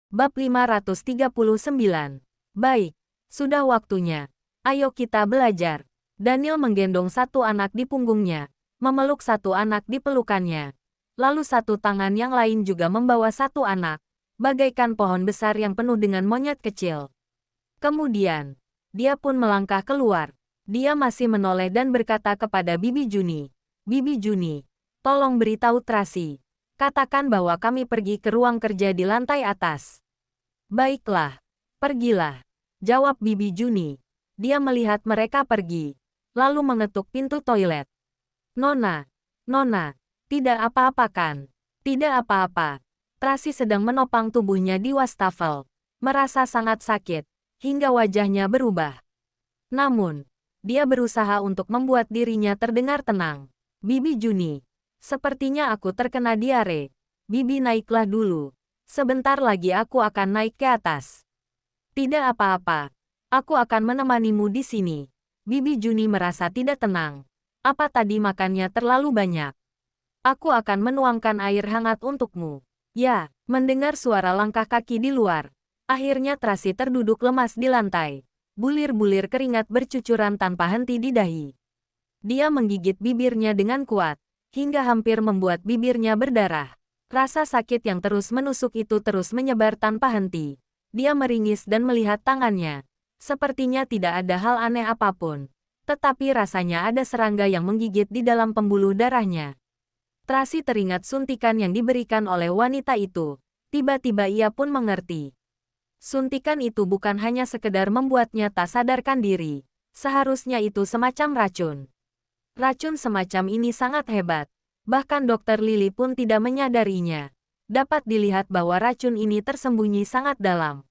Bab 539. Baik, sudah waktunya. Ayo kita belajar. Daniel menggendong satu anak di punggungnya, memeluk satu anak di pelukannya. Lalu satu tangan yang lain juga membawa satu anak, bagaikan pohon besar yang penuh dengan monyet kecil. Kemudian, dia pun melangkah keluar. Dia masih menoleh dan berkata kepada Bibi Juni, "Bibi Juni, tolong beritahu Tracy. Katakan bahwa kami pergi ke ruang kerja di lantai atas." "Baiklah, pergilah," jawab Bibi Juni. Dia melihat mereka pergi, lalu mengetuk pintu toilet. "Nona, Nona, tidak apa-apa kan?" "Tidak apa-apa." Tracy sedang menopang tubuhnya di wastafel, merasa sangat sakit, hingga wajahnya berubah. Namun, dia berusaha untuk membuat dirinya terdengar tenang. "Bibi Juni, sepertinya aku terkena diare. Bibi naiklah dulu. Sebentar lagi aku akan naik ke atas." "Tidak apa-apa. Aku akan menemanimu di sini." Bibi Juni merasa tidak tenang. "Apa tadi makannya terlalu banyak? Aku akan menuangkan air hangat untukmu." Ya, mendengar suara langkah kaki di luar. Akhirnya Tracy terduduk lemas di lantai. Bulir-bulir keringat bercucuran tanpa henti di dahi. Dia menggigit bibirnya dengan kuat, hingga hampir membuat bibirnya berdarah. Rasa sakit yang terus menusuk itu terus menyebar tanpa henti. Dia meringis dan melihat tangannya. Sepertinya tidak ada hal aneh apapun. Tetapi rasanya ada serangga yang menggigit di dalam pembuluh darahnya. Tracy teringat suntikan yang diberikan oleh wanita itu. Tiba-tiba ia pun mengerti. Suntikan itu bukan hanya sekedar membuatnya tak sadarkan diri. Seharusnya itu semacam racun. Racun semacam ini sangat hebat. Bahkan Dokter Lily pun tidak menyadarinya. Dapat dilihat bahwa racun ini tersembunyi sangat dalam.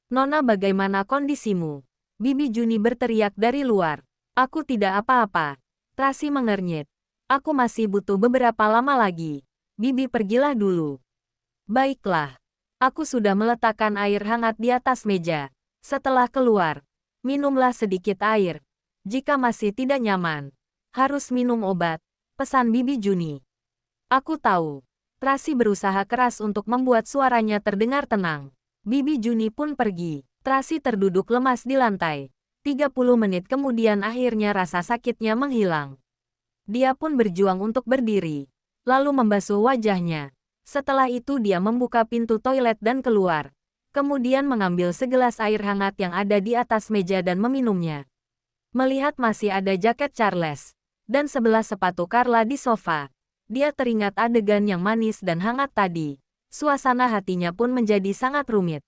"Nona, bagaimana kondisimu?" Bibi Juni berteriak dari luar. "Aku tidak apa-apa." Tracy mengernyit. "Aku masih butuh beberapa lama lagi. Bibi, pergilah dulu." "Baiklah. Aku sudah meletakkan air hangat di atas meja." Setelah keluar, "Minumlah sedikit air. Jika masih tidak nyaman, harus minum obat," pesan Bibi Juni. "Aku tahu." Tracy berusaha keras untuk membuat suaranya terdengar tenang. Bibi Juni pun pergi. Tracy terduduk lemas di lantai. 30 menit kemudian akhirnya rasa sakitnya menghilang. Dia pun berjuang untuk berdiri, lalu membasuh wajahnya. Setelah itu dia membuka pintu toilet dan keluar. Kemudian mengambil segelas air hangat yang ada di atas meja dan meminumnya. Melihat masih ada jaket Charles dan 11 sepatu Carla di sofa, dia teringat adegan yang manis dan hangat tadi. Suasana hatinya pun menjadi sangat rumit.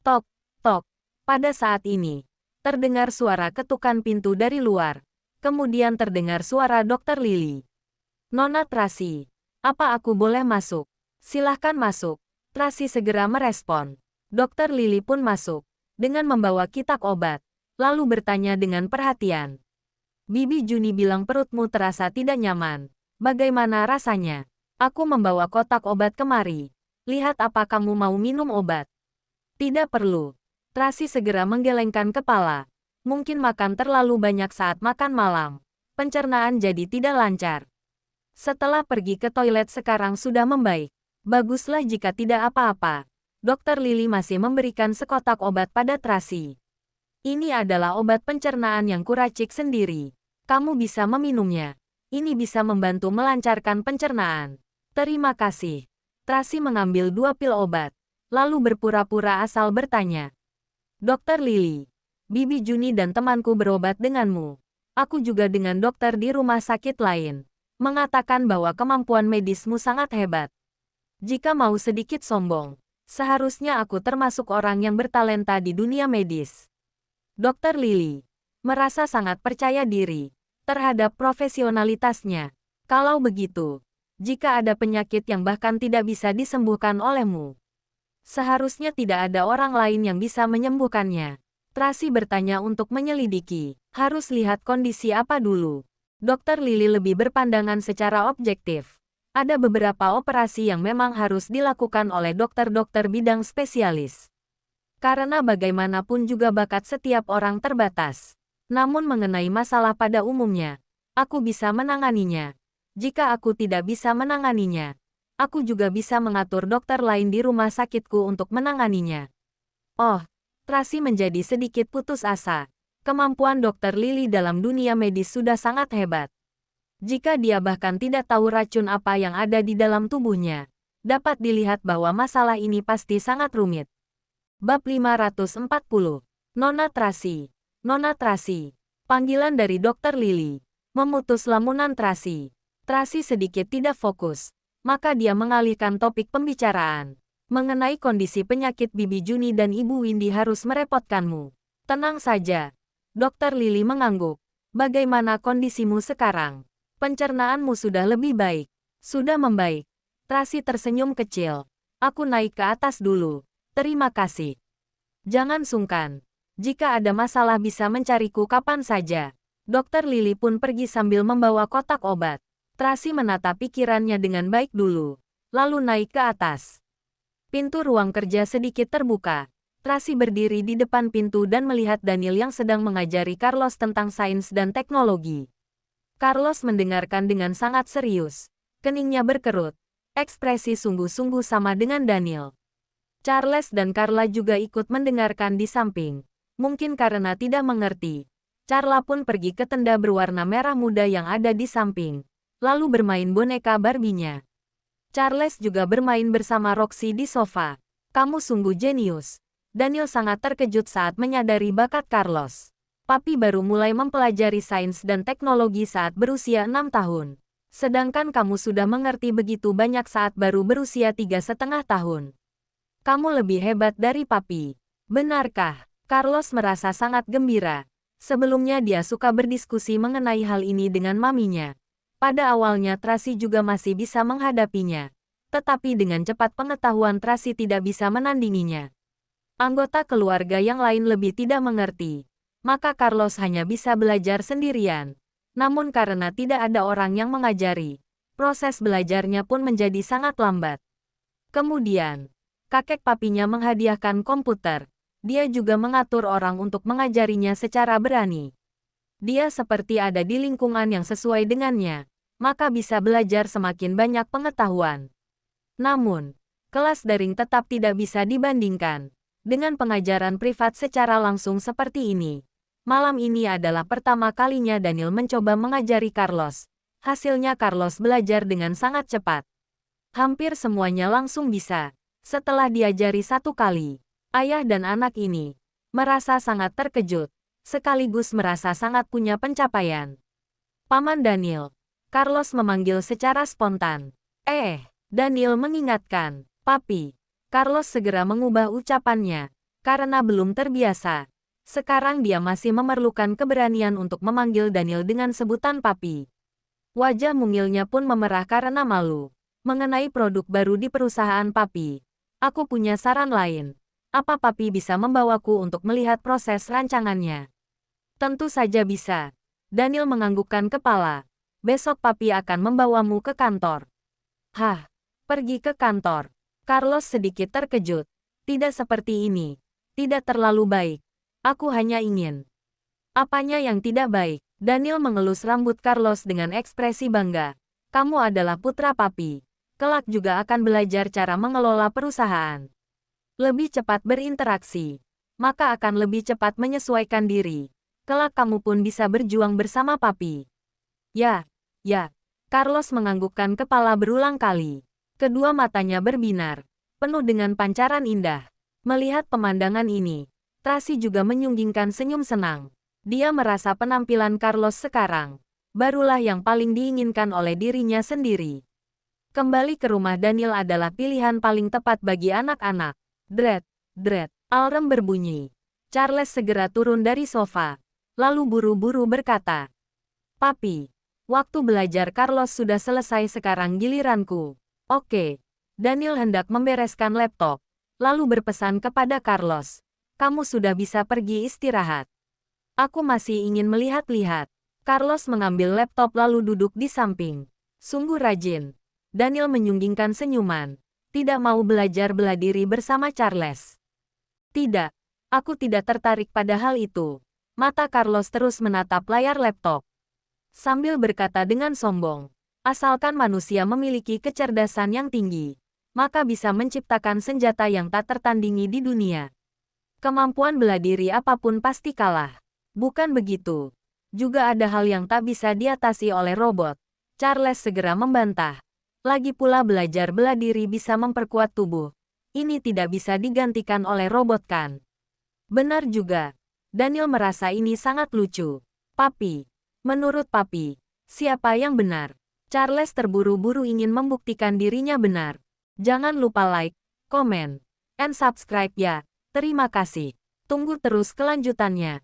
Tok, tok. Pada saat ini, terdengar suara ketukan pintu dari luar. Kemudian terdengar suara Dokter Lily. "Nona Tracy, apa aku boleh masuk?" "Silahkan masuk." Tracy segera merespon. Dokter Lily pun masuk, dengan membawa kitab obat, lalu bertanya dengan perhatian. "Bibi Juni bilang perutmu terasa tidak nyaman. Bagaimana rasanya?" "Aku membawa kotak obat kemari. Lihat, apa kamu mau minum obat?" "Tidak perlu." Tracy segera menggelengkan kepala. Mungkin makan terlalu banyak saat makan malam. Pencernaan jadi tidak lancar. Setelah pergi ke toilet sekarang sudah membaik. Baguslah jika tidak apa-apa. Dokter Lily masih memberikan sekotak obat pada Tracy. "Ini adalah obat pencernaan yang kuracik sendiri. Kamu bisa meminumnya. Ini bisa membantu melancarkan pencernaan." "Terima kasih." Tracy mengambil 2 pil obat, lalu berpura-pura asal bertanya. "Dokter Lily, Bibi Juni dan temanku berobat denganmu. Aku juga dengan dokter di rumah sakit lain. Mengatakan bahwa kemampuan medismu sangat hebat. Jika mau sedikit sombong, seharusnya aku termasuk orang yang bertalenta di dunia medis." Dokter Lily merasa sangat percaya diri terhadap profesionalitasnya. "Kalau begitu, jika ada penyakit yang bahkan tidak bisa disembuhkan olehmu, seharusnya tidak ada orang lain yang bisa menyembuhkannya." Tracy bertanya untuk menyelidiki. Harus lihat kondisi apa dulu. Dokter Lily lebih berpandangan secara objektif. Ada beberapa operasi yang memang harus dilakukan oleh dokter-dokter bidang spesialis. Karena bagaimanapun juga bakat setiap orang terbatas. Namun mengenai masalah pada umumnya, aku bisa menanganinya. Jika aku tidak bisa menanganinya, Aku juga bisa mengatur dokter lain di rumah sakitku untuk menanganinya. Oh, Tracy menjadi sedikit putus asa. Kemampuan Dokter Lily dalam dunia medis sudah sangat hebat. Jika dia bahkan tidak tahu racun apa yang ada di dalam tubuhnya, dapat dilihat bahwa masalah ini pasti sangat rumit. Bab 540. Nona Tracy. Nona Tracy. Panggilan dari Dokter Lily. Memutus lamunan Tracy. Tracy sedikit tidak fokus, maka dia mengalihkan topik pembicaraan. Mengenai kondisi penyakit Bibi Juni dan Ibu Windy harus merepotkanmu. Tenang saja. Dokter Lily mengangguk. Bagaimana kondisimu sekarang? Pencernaanmu sudah lebih baik. Sudah membaik. Tracy tersenyum kecil. Aku naik ke atas dulu. Terima kasih. Jangan sungkan. Jika ada masalah bisa mencariku kapan saja. Dokter Lily pun pergi sambil membawa kotak obat. Tracy menata pikirannya dengan baik dulu. Lalu naik ke atas. Pintu ruang kerja sedikit terbuka. Tracy berdiri di depan pintu dan melihat Daniel yang sedang mengajari Carlos tentang sains dan teknologi. Carlos mendengarkan dengan sangat serius. Keningnya berkerut. Ekspresi sungguh-sungguh sama dengan Daniel. Charles dan Carla juga ikut mendengarkan di samping. Mungkin karena tidak mengerti. Carla pun pergi ke tenda berwarna merah muda yang ada di samping. Lalu bermain boneka Barbie-nya. Charles juga bermain bersama Roxy di sofa. Kamu sungguh jenius. Daniel sangat terkejut saat menyadari bakat Carlos. Papi baru mulai mempelajari sains dan teknologi saat berusia 6 tahun. Sedangkan kamu sudah mengerti begitu banyak saat baru berusia 3,5 tahun. Kamu lebih hebat dari papi. Benarkah? Carlos merasa sangat gembira. Sebelumnya dia suka berdiskusi mengenai hal ini dengan maminya. Pada awalnya Tracy juga masih bisa menghadapinya. Tetapi dengan cepat pengetahuan Tracy tidak bisa menandinginya. Anggota keluarga yang lain lebih tidak mengerti. Maka Carlos hanya bisa belajar sendirian. Namun karena tidak ada orang yang mengajari, proses belajarnya pun menjadi sangat lambat. Kemudian, kakek papinya menghadiahkan komputer. Dia juga mengatur orang untuk mengajarinya secara berani. Dia seperti ada di lingkungan yang sesuai dengannya, maka bisa belajar semakin banyak pengetahuan. Namun, kelas daring tetap tidak bisa dibandingkan dengan pengajaran privat secara langsung seperti ini. Malam ini adalah pertama kalinya Daniel mencoba mengajari Carlos. Hasilnya Carlos belajar dengan sangat cepat. Hampir semuanya langsung bisa. Setelah diajari satu kali, ayah dan anak ini merasa sangat terkejut, sekaligus merasa sangat punya pencapaian. Paman Daniel, Carlos memanggil secara spontan. Daniel mengingatkan, Papi. Carlos segera mengubah ucapannya, karena belum terbiasa. Sekarang dia masih memerlukan keberanian untuk memanggil Daniel dengan sebutan Papi. Wajah mungilnya pun memerah karena malu. Mengenai produk baru di perusahaan Papi, aku punya saran lain. Apa Papi bisa membawaku untuk melihat proses rancangannya? Tentu saja bisa. Daniel menganggukkan kepala. Besok Papi akan membawamu ke kantor. Hah? Pergi ke kantor? Carlos sedikit terkejut. Tidak seperti ini. Tidak terlalu baik. Aku hanya ingin. Apanya yang tidak baik? Daniel mengelus rambut Carlos dengan ekspresi bangga. Kamu adalah putra Papi. Kelak juga akan belajar cara mengelola perusahaan. Lebih cepat berinteraksi, maka akan lebih cepat menyesuaikan diri. Kelak kamu pun bisa berjuang bersama Papi. Ya. Carlos menganggukkan kepala berulang kali. Kedua matanya berbinar, penuh dengan pancaran indah. Melihat pemandangan ini, Tracy juga menyunggingkan senyum senang. Dia merasa penampilan Carlos sekarang barulah yang paling diinginkan oleh dirinya sendiri. Kembali ke rumah Daniel adalah pilihan paling tepat bagi anak-anak. Dret, alarm berbunyi. Charles segera turun dari sofa, lalu buru-buru berkata, Papi, waktu belajar Carlos sudah selesai, sekarang giliranku. Oke. Daniel hendak membereskan laptop, lalu berpesan kepada Carlos, kamu sudah bisa pergi istirahat. Aku masih ingin melihat-lihat. Carlos mengambil laptop lalu duduk di samping. Sungguh rajin. Daniel menyunggingkan senyuman. Tidak mau belajar bela diri bersama Charles. Tidak, aku tidak tertarik pada hal itu. Mata Carlos terus menatap layar laptop. Sambil berkata dengan sombong, Asalkan manusia memiliki kecerdasan yang tinggi, maka bisa menciptakan senjata yang tak tertandingi di dunia. Kemampuan bela diri apapun pasti kalah. Bukan begitu. Juga ada hal yang tak bisa diatasi oleh robot. Charles segera membantah. Lagi pula belajar bela diri bisa memperkuat tubuh. Ini tidak bisa digantikan oleh robot kan? Benar juga. Daniel merasa ini sangat lucu. Papi. Menurut Papi, siapa yang benar? Charles terburu-buru ingin membuktikan dirinya benar. Jangan lupa like, komen, and subscribe ya. Terima kasih. Tunggu terus kelanjutannya.